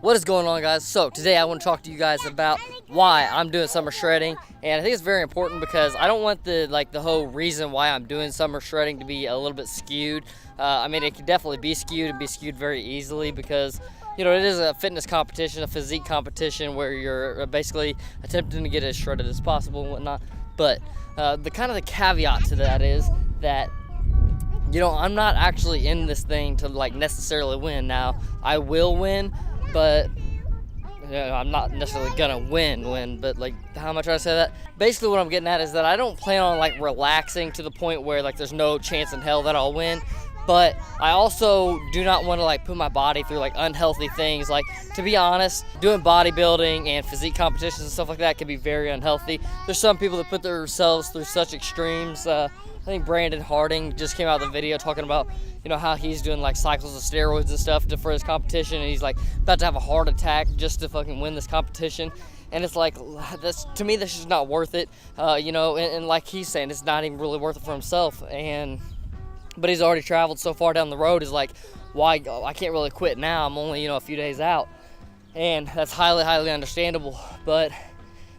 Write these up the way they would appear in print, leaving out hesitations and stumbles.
What is going on, guys? So today I want to talk to you guys about why I'm doing summer shredding, and I think it's very important because I don't want the whole reason why I'm doing summer shredding to be a little bit skewed. I mean, it can definitely be skewed and be skewed very easily because it is a fitness competition, a physique competition where you're basically attempting to get as shredded as possible and whatnot. But the caveat to that is that I'm not actually in this thing to necessarily win. Now I will win, but I'm not necessarily gonna win, but how am I trying to say that? Basically what I'm getting at is that I don't plan on relaxing to the point where there's no chance in hell that I'll win, but I also do not want to put my body through unhealthy things. To be honest, doing bodybuilding and physique competitions and stuff like that can be very unhealthy. There's some people that put themselves through such extremes. I think Brandon Harding just came out with a video talking about how he's doing cycles of steroids and stuff for his competition, and he's about to have a heart attack just to fucking win this competition. And it's to me, this is not worth it. And like he's saying, it's not even really worth it for himself. But he's already traveled so far down the road. Is why I can't really quit now. I'm only a few days out, and that's highly understandable. But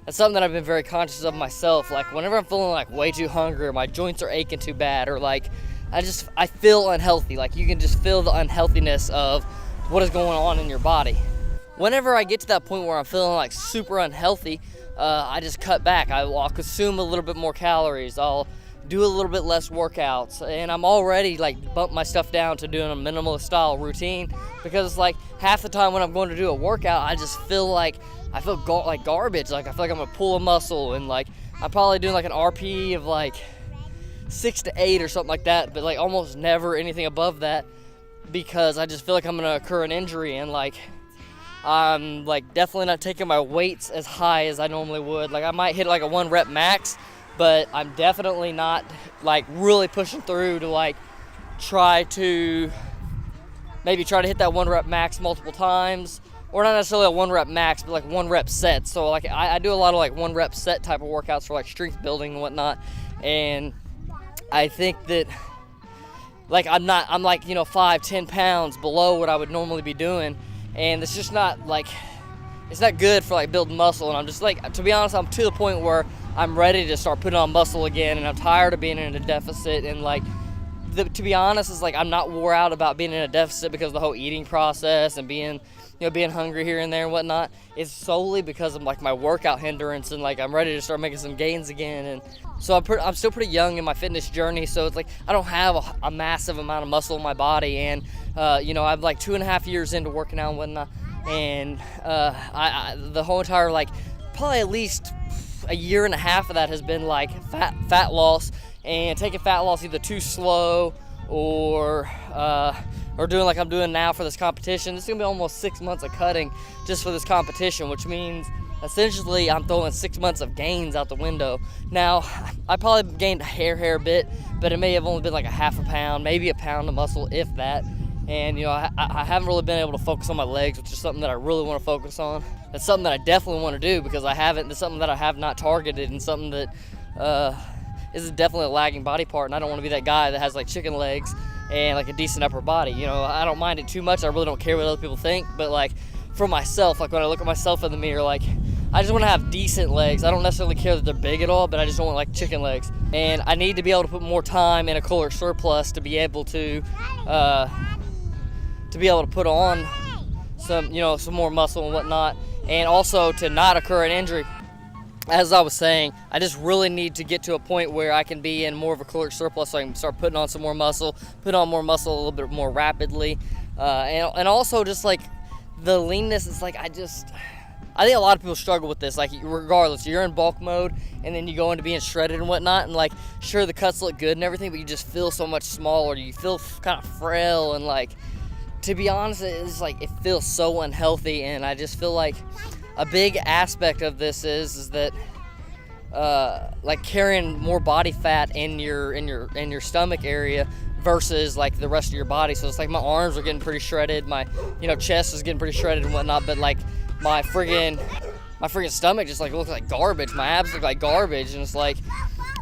that's something that I've been very conscious of myself. Whenever I'm feeling way too hungry, or my joints are aching too bad, or I feel unhealthy. You can just feel the unhealthiness of what is going on in your body. Whenever I get to that point where I'm feeling super unhealthy, I just cut back. I'll consume a little bit more calories. I'll do a little bit less workouts, and I'm already bump my stuff down to doing a minimalist style routine, because it's half the time when I'm going to do a workout, I just feel like garbage. I feel like I'm gonna pull a muscle, and I'm probably doing an RP of 6 to 8 or something like that, but almost never anything above that, because I just feel like I'm gonna incur an injury. And I'm definitely not taking my weights as high as I normally would. I might hit a 1 rep max, but I'm definitely not really pushing through to try to hit that 1 rep max multiple times, or not necessarily a 1 rep max, but 1 rep set. So I do a lot of 1 rep set type of workouts for strength building and whatnot. And I think that I'm 5-10 pounds below what I would normally be doing, and it's just not it's not good for building muscle. And I'm just to be honest, I'm to the point where I'm ready to start putting on muscle again, and I'm tired of being in a deficit. And to be honest, it's I'm not wore out about being in a deficit because of the whole eating process and being hungry here and there and whatnot. It's solely because of my workout hindrance, and I'm ready to start making some gains again. And so I'm still pretty young in my fitness journey, so it's I don't have a massive amount of muscle in my body. And I'm 2.5 years into working out and whatnot, and the whole entire probably at least a year and a half of that has been fat loss, and taking fat loss either too slow or doing I'm doing now for this competition. This is gonna be almost 6 months of cutting just for this competition, which means essentially I'm throwing 6 months of gains out the window. Now I probably gained a hair bit, but it may have only been a half a pound, maybe a pound of muscle, if that. And I haven't really been able to focus on my legs, which is something that I really want to focus on. That's something that I definitely want to do, because I haven't. It's something that I have not targeted, and something that is definitely a lagging body part. And I don't want to be that guy that has chicken legs and a decent upper body. I don't mind it too much. I really don't care what other people think. But for myself, when I look at myself in the mirror, I just want to have decent legs. I don't necessarily care that they're big at all, but I just don't want chicken legs. And I need to be able to put more time in a caloric surplus to be able to put on some more muscle and whatnot, and also to not occur an injury. As I was saying, I just really need to get to a point where I can be in more of a caloric surplus, so I can start putting on some more muscle, put on more muscle a little bit more rapidly, and also just the leanness is I think a lot of people struggle with this. Regardless, you're in bulk mode, and then you go into being shredded and whatnot, and sure, the cuts look good and everything, but you just feel so much smaller. You feel kind of frail, and to be honest, it's it feels so unhealthy. And I just feel a big aspect of this is that carrying more body fat in your stomach area versus the rest of your body. So it's my arms are getting pretty shredded, my chest is getting pretty shredded and whatnot, but my friggin' stomach just looks like garbage. My abs look like garbage, and it's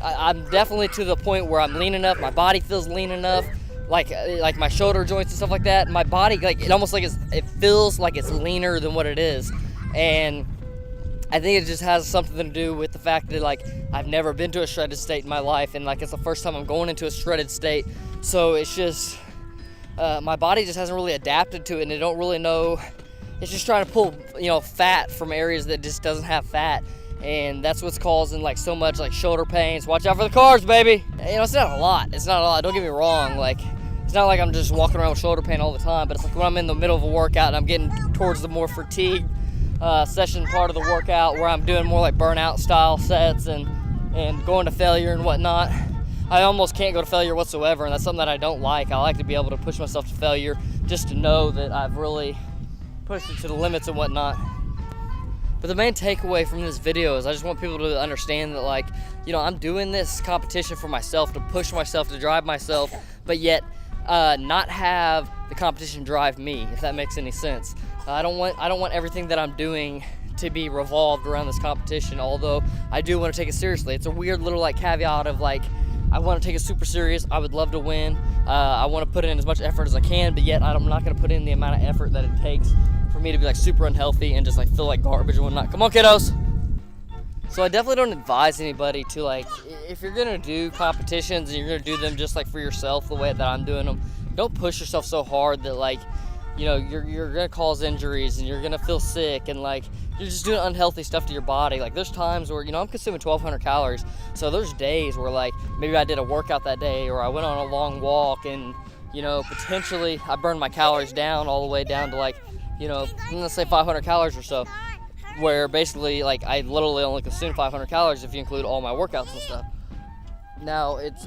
I'm definitely to the point where I'm lean enough, my body feels lean enough, like my shoulder joints and stuff like that. My body, like, it almost like it feels like it's leaner than what it is. And I think it just has something to do with the fact that, like, I've never been to a shredded state in my life, and like it's the first time I'm going into a shredded state. So it's just my body just hasn't really adapted to it, and it don't really know. It's just trying to pull, you know, fat from areas that just doesn't have fat, and that's what's causing like so much like shoulder pains. Watch out for the cars, baby. You know, it's not a lot. It's not a lot. Don't get me wrong. Like, it's not like I'm just walking around with shoulder pain all the time, but it's like when I'm in the middle of a workout and I'm getting towards the more fatigue session part of the workout, where I'm doing more like burnout style sets and going to failure and whatnot. I almost can't go to failure whatsoever, and that's something that I don't like. I like to be able to push myself to failure just to know that I've really pushed it to the limits and whatnot. But the main takeaway from this video is I just want people to understand that, like, you know, I'm doing this competition for myself, to push myself, to drive myself, but yet not have the competition drive me, if that makes any sense. I don't want everything that I'm doing to be revolved around this competition, although I do want to take it seriously. It's a weird little like caveat of like, I want to take it super serious. I would love to win. I want to put in as much effort as I can, but yet I'm not going to put in the amount of effort that it takes for me to be like super unhealthy and just like feel like garbage and whatnot. Come on, kiddos. So I definitely don't advise anybody to, like, if you're gonna do competitions and you're gonna do them just like for yourself the way that I'm doing them, don't push yourself so hard that, like, you know, you're gonna cause injuries and you're gonna feel sick, and like you're just doing unhealthy stuff to your body. Like, there's times where, you know, I'm consuming 1,200 calories, so there's days where like maybe I did a workout that day, or I went on a long walk, and, you know, potentially I burned my calories down all the way down to, like, you know, let's say 500 calories or so, where basically like I literally only consume 500 calories if you include all my workouts and stuff. Now it's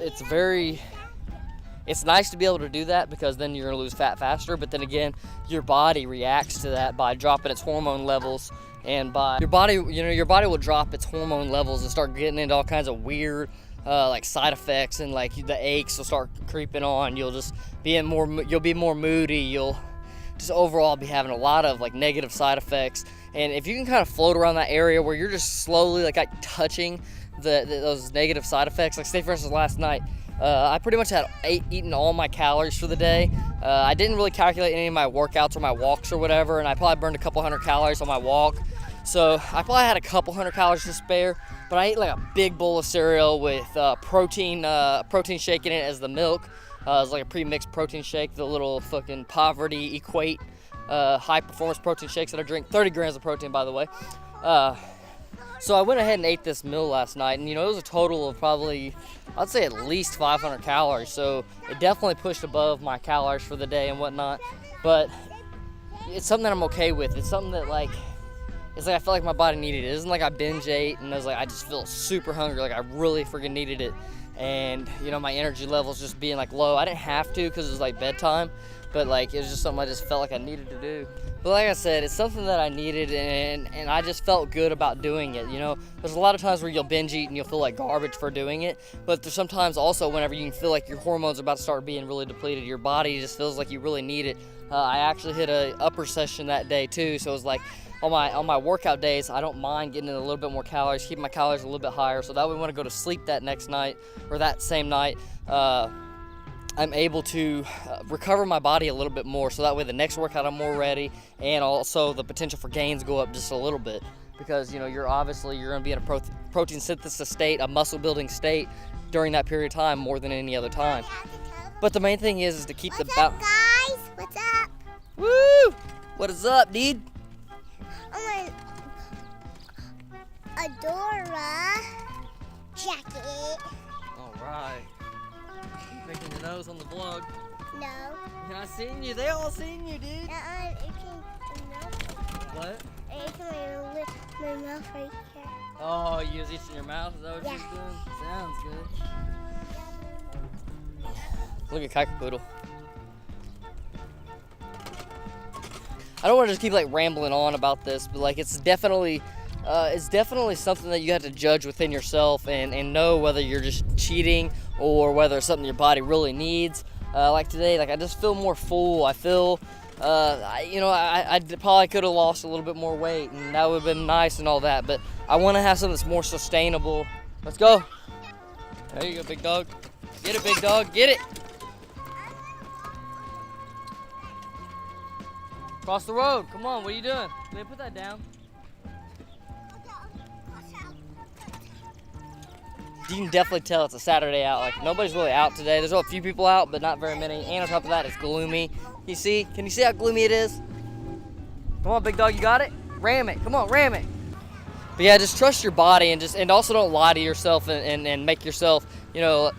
nice to be able to do that, because then you're gonna lose fat faster, but then again, your body reacts to that by dropping its hormone levels, and by your body will drop its hormone levels and start getting into all kinds of weird like side effects, and like the aches will start creeping on. You'll be more moody. You'll just overall be having a lot of like negative side effects. And if you can kind of float around that area where you're just slowly like touching those negative side effects, like say for instance last night, I pretty much had eaten all my calories for the day. I didn't really calculate any of my workouts or my walks or whatever, and I probably burned a couple hundred calories on my walk. So I probably had a couple hundred calories to spare, but I ate like a big bowl of cereal with protein shake in it as the milk. It was like a pre-mixed protein shake, the little fucking poverty equate high performance protein shakes that I drink. 30 grams of protein, by the way. So I went ahead and ate this meal last night, and, you know, it was a total of probably, I'd say, at least 500 calories. So it definitely pushed above my calories for the day and whatnot. But it's something that I'm okay with. It's something that, like, it's like I felt like my body needed it. It isn't like I binge ate and I was like, I just feel super hungry, like I really freaking needed it. And, you know, my energy levels just being like low. I didn't have to because it was like bedtime, but like it was just something I just felt like I needed to do. But like I said, it's something that I needed, and I just felt good about doing it. You know, there's a lot of times where you'll binge eat and you'll feel like garbage for doing it, but there's sometimes also whenever you can feel like your hormones are about to start being really depleted, your body just feels like you really need it. I actually hit a upper session that day too, so it was like on my workout days, I don't mind getting in a little bit more calories, keeping my calories a little bit higher, so that way when I go to sleep that next night or that same night, I'm able to recover my body a little bit more, so that way the next workout I'm more ready, and also the potential for gains go up just a little bit, because, you know, you're going to be in a protein synthesis state, a muscle building state during that period of time more than any other time. But the main thing is to keep the balance. Guys, what's up? Woo! What is up, dude? Oh my Adora jacket. All right. Making your nose on the vlog. No. I seen you. They all seen you, dude. It came What? It came my mouth right here. Oh, you was itching your mouth? Is that what Yeah. you're doing? Sounds good. Look at Kakapoodle. I don't want to just keep like rambling on about this, but like it's definitely something that you have to judge within yourself and know whether you're just cheating or whether it's something your body really needs. Like today, like I just feel more full. I feel, I probably could have lost a little bit more weight, and that would have been nice and all that. But I want to have something that's more sustainable. Let's go. There you go, big dog. Get it, big dog. Get it. Cross the road. Come on, what are you doing? Man, put that down. You can definitely tell it's a Saturday out. Like, nobody's really out today. There's a few people out, but not very many. And on top of that, it's gloomy. You see? Can you see how gloomy it is? Come on, big dog, you got it? Ram it. Come on, ram it. But yeah, just trust your body and also don't lie to yourself and make yourself, you know,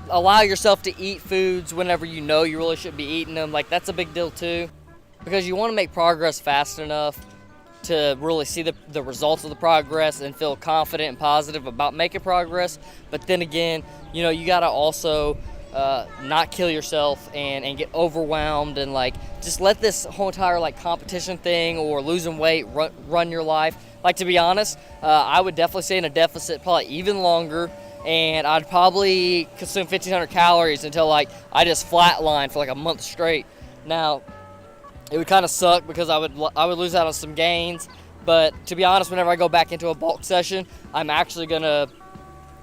allow yourself to eat foods whenever you know you really shouldn't be eating them. Like, that's a big deal too, because you want to make progress fast enough to really see the results of the progress and feel confident and positive about making progress. But then again, you know, you got to also not kill yourself and get overwhelmed and like just let this whole entire like competition thing or losing weight run your life. Like, to be honest, I would definitely stay in a deficit probably even longer, and I'd probably consume 1,500 calories until like I just flatline for like a month straight. Now, it would kind of suck because I would lose out on some gains, but to be honest, whenever I go back into a bulk session, I'm actually gonna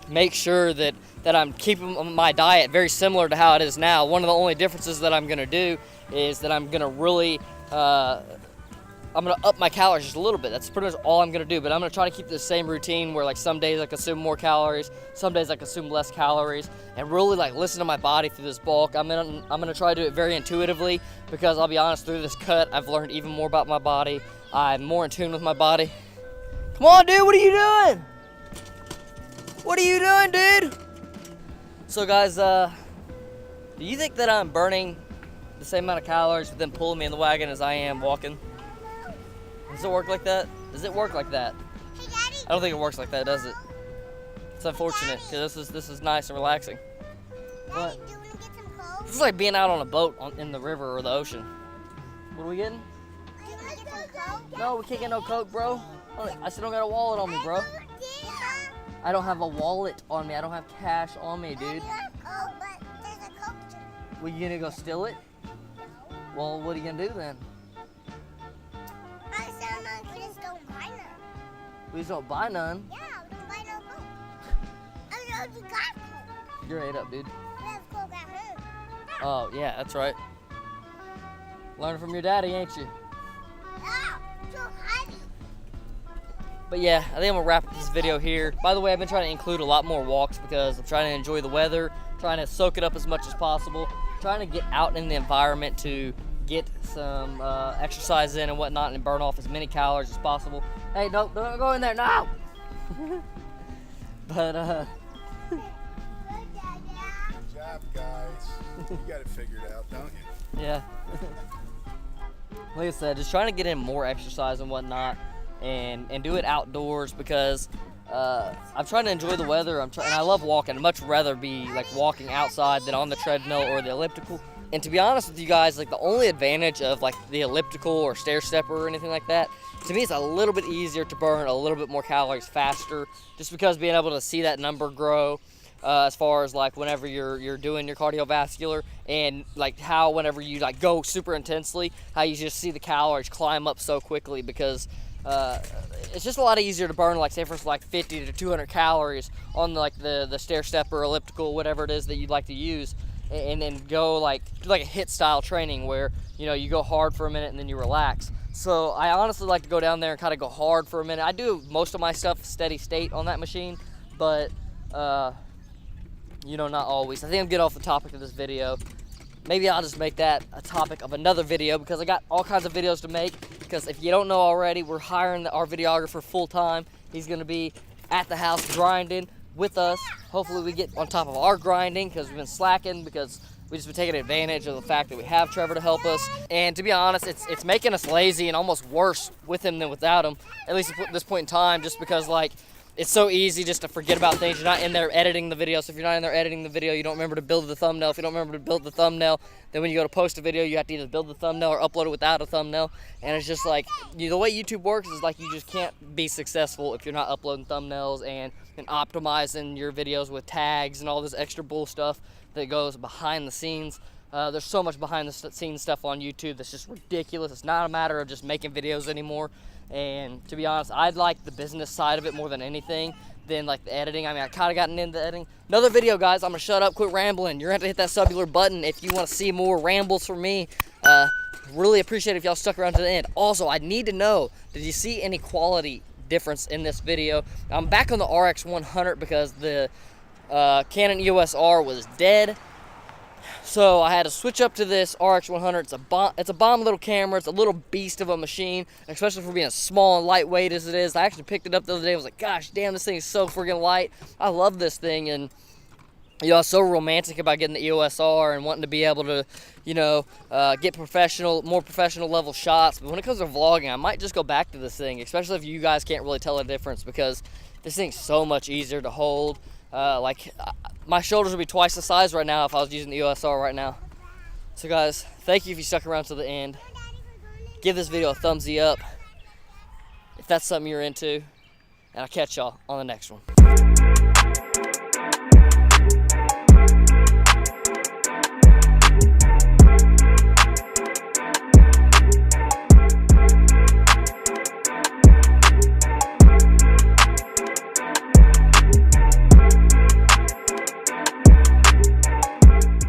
make sure that I'm keeping my diet very similar to how it is now. One of the only differences that I'm gonna do is that I'm gonna really I'm gonna up my calories just a little bit. That's pretty much all I'm gonna do, but I'm gonna try to keep the same routine where like some days I consume more calories, some days I consume less calories, and really like listen to my body through this bulk. I'm gonna try to do it very intuitively, because I'll be honest, through this cut, I've learned even more about my body. I'm more in tune with my body. Come on, dude, what are you doing? What are you doing, dude? So guys, do you think that I'm burning the same amount of calories with them pulling me in the wagon as I am walking? Does it work like that? Does it work like that? Hey, Daddy. I don't think it works like that, does it? It's unfortunate, because this is nice and relaxing. Daddy, What? do you want to get some Coke? This is like being out on a boat in the river or the ocean. What are we getting? Do you want to get some Coke? No, we can't get no Coke, bro. I still don't got a wallet on me, bro. I don't have a wallet on me. I don't have cash on me, dude. Oh, but there's a Coke. Well, you gonna go steal it? Well, what are you gonna do then? We just don't buy none. We just don't buy none. Yeah, we don't buy no Coke. I mean, you got Coke. You're ate up, dude. We have Coke at home. Oh, yeah, that's right. Learn from your daddy, ain't you? Oh, so heavy. But yeah, I think I'm gonna wrap up this video here. By the way, I've been trying to include a lot more walks because I'm trying to enjoy the weather, trying to soak it up as much as possible, trying to get out in the environment to get some exercise in and whatnot and burn off as many calories as possible. Hey, don't go in there, no! But, Good job, guys. You got it figured out, don't you? yeah. Like I said, just trying to get in more exercise and whatnot and do it outdoors because I'm trying to enjoy the weather. And I love walking. I'd much rather be like walking outside than on the treadmill or the elliptical. And to be honest with you guys, like the only advantage of like the elliptical or stair stepper or anything like that, to me it's a little bit easier to burn a little bit more calories faster, just because being able to see that number grow as far as like whenever you're doing your cardiovascular, and like how whenever you like go super intensely, how you just see the calories climb up so quickly, because it's just a lot easier to burn, like say for instance, like 50 to 200 calories on like the stair stepper, elliptical, whatever it is that you'd like to use, and then go like do like a HIIT style training where you know you go hard for a minute and then you relax. So I honestly like to go down there and kind of go hard for a minute. I do most of my stuff steady state on that machine, but you know, not always. I think I'm getting off the topic of this video. Maybe I'll just make that a topic of another video, because I got all kinds of videos to make. Because if you don't know already, we're hiring our videographer full time. He's gonna be at the house grinding with us. Hopefully we get on top of our grinding, because we've been slacking, because we've just been taking advantage of the fact that we have Trevor to help us. And to be honest, it's making us lazy and almost worse with him than without him, at least at this point in time, just because like it's so easy just to forget about things. You're not in there editing the video, so if you're not in there editing the video, you don't remember to build the thumbnail. If you don't remember to build the thumbnail, then when you go to post a video, you have to either build the thumbnail or upload it without a thumbnail. And it's just like, the way YouTube works is like you just can't be successful if you're not uploading thumbnails and optimizing your videos with tags and all this extra bull stuff that goes behind the scenes. There's so much behind the scenes stuff on YouTube that's just ridiculous. It's not a matter of just making videos anymore. And to be honest, I'd like the business side of it more than anything, than like the editing. I mean, I kind of gotten into the editing. Another video, guys. I'm gonna shut up, quit rambling. You're gonna have to hit that cellular button if you want to see more rambles from me. Really appreciate it if y'all stuck around to the end. Also, I need to know, did you see any quality difference in this video? I'm back on the RX100 because the Canon EOS R was dead. So I had to switch up to this RX100. It's a bomb little camera. It's a little beast of a machine, especially for being as small and lightweight as it is. I actually picked it up the other day. I was like, gosh damn, this thing is so freaking light. I love this thing, and you know, I was so romantic about getting the EOS R and wanting to be able to, you know, get more professional level shots. But when it comes to vlogging, I might just go back to this thing, especially if you guys can't really tell a difference, because this thing's so much easier to hold. My shoulders would be twice the size right now if I was using the EOS R right now. So guys, thank you if you stuck around to the end. Give this video a thumbsy up if that's something you're into, and I'll catch y'all on the next one.